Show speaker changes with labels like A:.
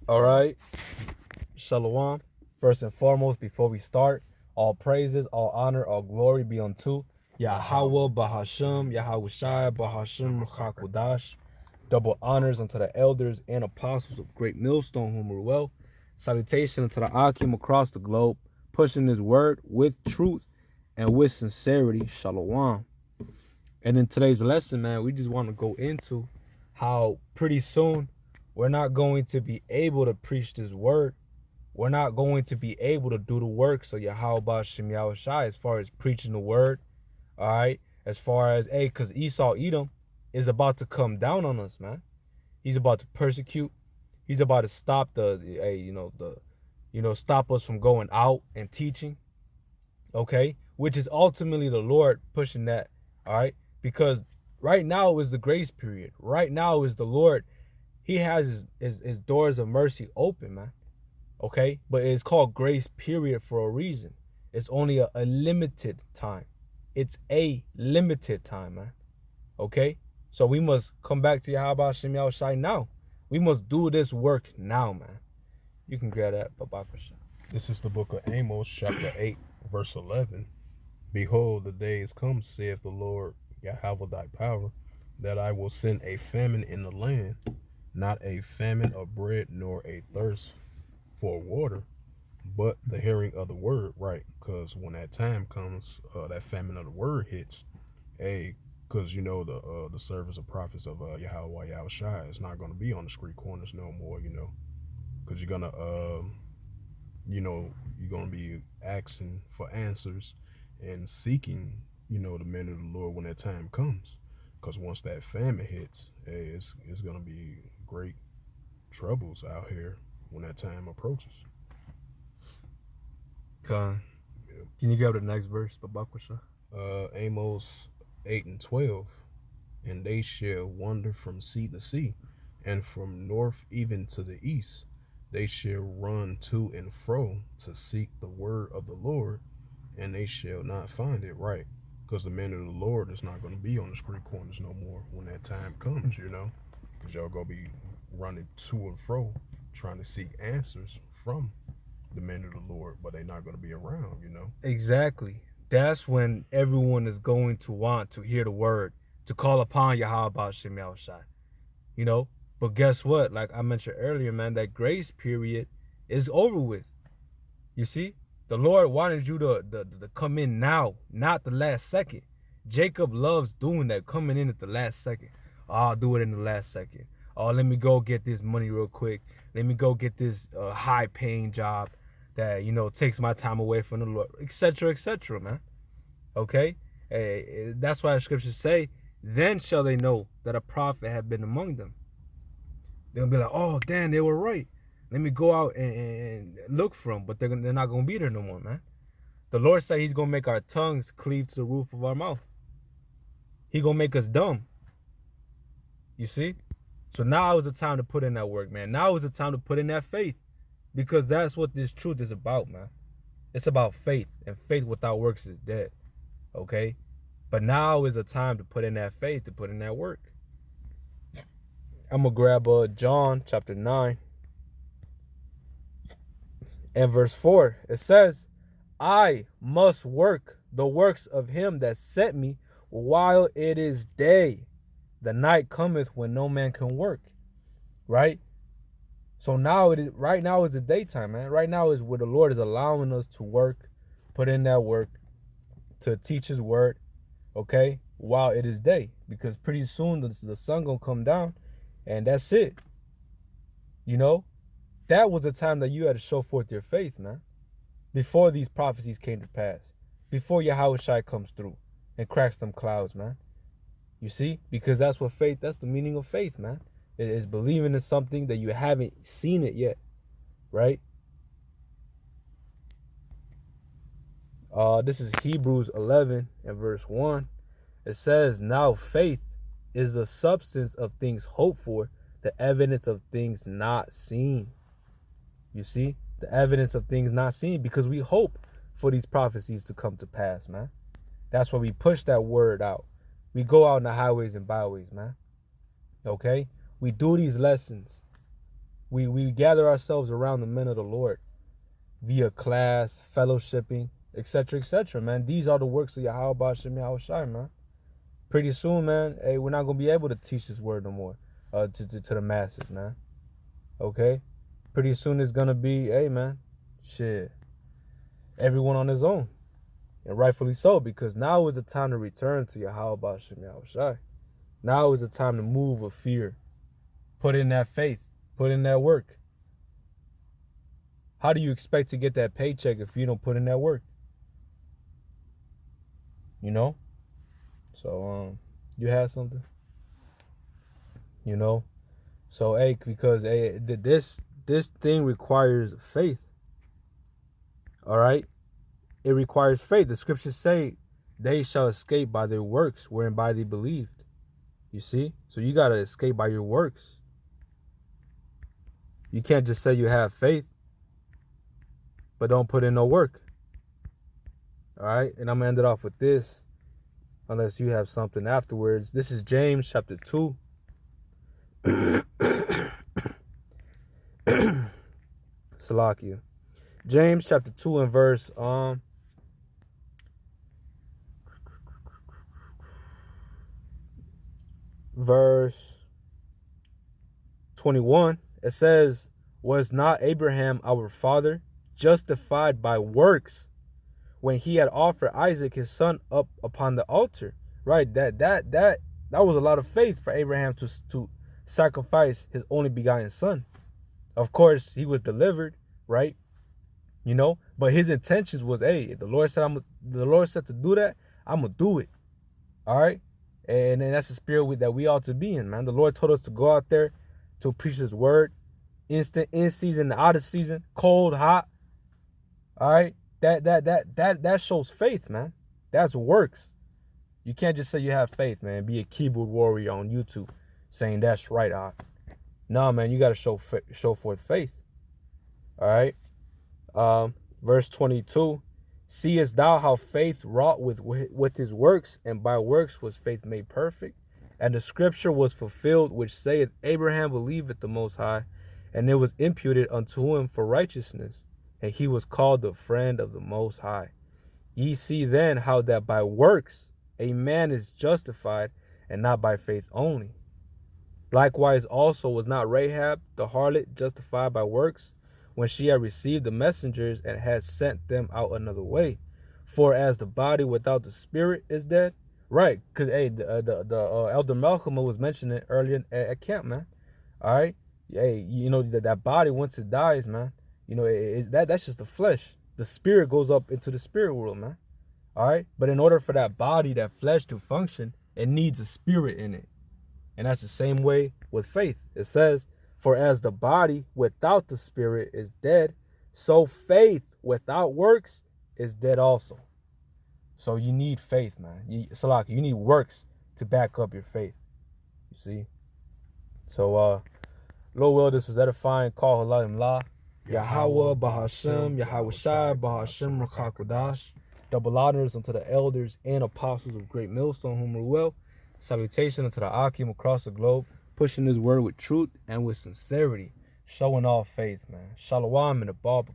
A: All right. Shalom. First and foremost, before we start, all praises, all honor, all glory be unto Yahweh Bahasham, Yahweh Shai Bahasham Chakudash. Double honors unto the elders and apostles of Great Millstone, whom rule well. Salutation unto the Akim across the globe, pushing his word with truth and with sincerity. Shalom. And in today's lesson, man, we just want to go into how pretty soon we're not going to be able to preach this word. We're not going to be able to do the work. So Yahweh Shem Yahushai, as far as preaching the word, all right, as far as, hey, because Esau Edom is about to come down on us, man. He's about to persecute. He's about to stop stop us from going out and teaching, okay, which is ultimately the Lord pushing that, all right, because right now is the grace period. Right now is the Lord. He has his doors of mercy open, man. Okay, but it's called grace period for a reason. It's only a limited time. It's a limited time, man. Okay, so we must come back to Yahweh Shem Yahushai now. We must do this work now, man. You can grab that, Babakasha.
B: This is the book of Amos, chapter 8, verse 11. Behold, the days come, saith the Lord, Yahweh thy power, that I will send a famine in the land, not a famine of bread, nor a thirst for water, but the hearing of the word, right? Because when that time comes, that famine of the word hits, because you know the service of prophets of Yahweh Yahushai is not going to be on the street corners no more, because you're gonna you're gonna be asking for answers and seeking, the men of the Lord when that time comes. Because once that famine hits, it's gonna be great troubles out here when that time approaches.
A: Can you grab the next verse, Babakasha?
B: Amos 8 and 12. And they shall wander from sea to sea, and from north even to the east. They shall run to and fro to seek the word of the Lord, and they shall not find it, right? Because the men of the Lord is not going to be on the street corners no more when that time comes, because y'all going to be running to and fro trying to seek answers from the men of the Lord, but they're not going to be around.
A: Exactly. That's when everyone is going to want to hear the word, to call upon Yahweh Shem Yahushai. But guess what? Like I mentioned earlier, man, that grace period is over with. You see? The Lord wanted you to come in now, not the last second. Jacob loves doing that, coming in at the last second. Oh, I'll do it in the last second. Oh, let me go get this money real quick. Let me go get this high-paying job that, takes my time away from the Lord, etc., man. Okay? That's why the scriptures say, then shall they know that a prophet had been among them. They'll be like, oh, damn, they were right. Let me go out and look for them. But they're not going to be there no more, man. The Lord said he's going to make our tongues cleave to the roof of our mouth. He's going to make us dumb. You see? So now is the time to put in that work, man. Now is the time to put in that faith. Because that's what this truth is about, man. It's about faith. And faith without works is dead. Okay? But now is the time to put in that faith, to put in that work. I'm going to grab John chapter 9 and verse 4. It says, I must work the works of him that sent me while it is day. The night cometh when no man can work. Right? So right now is the daytime, man. Right now is where the Lord is allowing us to work, put in that work, to teach his word, okay, while it is day. Because pretty soon the sun gonna come down, and that's it. That was the time that you had to show forth your faith, man. Before these prophecies came to pass. Before Yahushua comes through and cracks them clouds, man. You see? Because that's the meaning of faith, man. It is believing in something that you haven't seen it yet. Right? This is Hebrews 11 and verse 1. It says, now faith is the substance of things hoped for, the evidence of things not seen. You see? The evidence of things not seen, because we hope for these prophecies to come to pass, man. That's why we push that word out. We go out in the highways and byways, man. Okay? We do these lessons. We gather ourselves around the men of the Lord via class, fellowshipping, etc., man. These are the works of Yahweh Shem Yahushai, man. Pretty soon, man, hey, we're not going to be able to teach this word no more to the masses, man. Okay? Pretty soon it's going to be, hey, man, shit, everyone on his own. And rightfully so, because now is the time to return to Yahweh Shem Yahushai. Now is the time to move with fear. Put in that faith. Put in that work. How do you expect to get that paycheck if you don't put in that work? You know? So, you had something? You know? So, hey, because hey, this thing requires faith. All right? It requires faith. The scriptures say they shall escape by their works whereby they believed. You see? So you got to escape by your works. You can't just say you have faith, but don't put in no work. All right? And I'm going to end it off with this, unless you have something afterwards. This is James chapter 2. Salakia. James chapter 2 and verse 21. It says, was not Abraham our father justified by works when he had offered Isaac his son up upon the altar? Right, that was a lot of faith for Abraham to sacrifice his only begotten son. Of course, he was delivered, right? You know, but his intentions was, hey, if the Lord said to do that, I'm gonna do it. All right, and that's the spirit that we ought to be in, man. The Lord told us to go out there to preach His word, in season, out of season, cold, hot. All right, that shows faith, man. That's works. You can't just say you have faith, man. Be a keyboard warrior on YouTube saying that's right. No, man, you got to show forth faith. All right. Verse 22. Seest thou how faith wrought with his works, and by works was faith made perfect? And the scripture was fulfilled, which saith, Abraham believeth the Most High, and it was imputed unto him for righteousness, and he was called the friend of the Most High. Ye see then how that by works a man is justified, and not by faith only. Likewise also was not Rahab the harlot justified by works, when she had received the messengers and had sent them out another way? For as the body without the spirit is dead. Right, because hey, the Elder Malcolm was mentioning it earlier at camp, man. All right, hey, you know that body once it dies, man. You know that's just the flesh. The spirit goes up into the spirit world, man. All right, but in order for that body, that flesh to function, it needs a spirit in it, and that's the same way with faith. It says, for as the body without the spirit is dead, so faith without works is dead also. So you need faith, man. Salaki, you need works to back up your faith. You see? So, Lord will, this was edifying. Call Halayim La. Yahweh, Bahashem, Yahweh Shai, Bahashem, Rakakodash. Double honors unto the elders and apostles of Great Millstone, whom rule well. Salutation unto the Akim across the globe, pushing his word with truth and with sincerity, showing all faith, man. Shalom and a ball.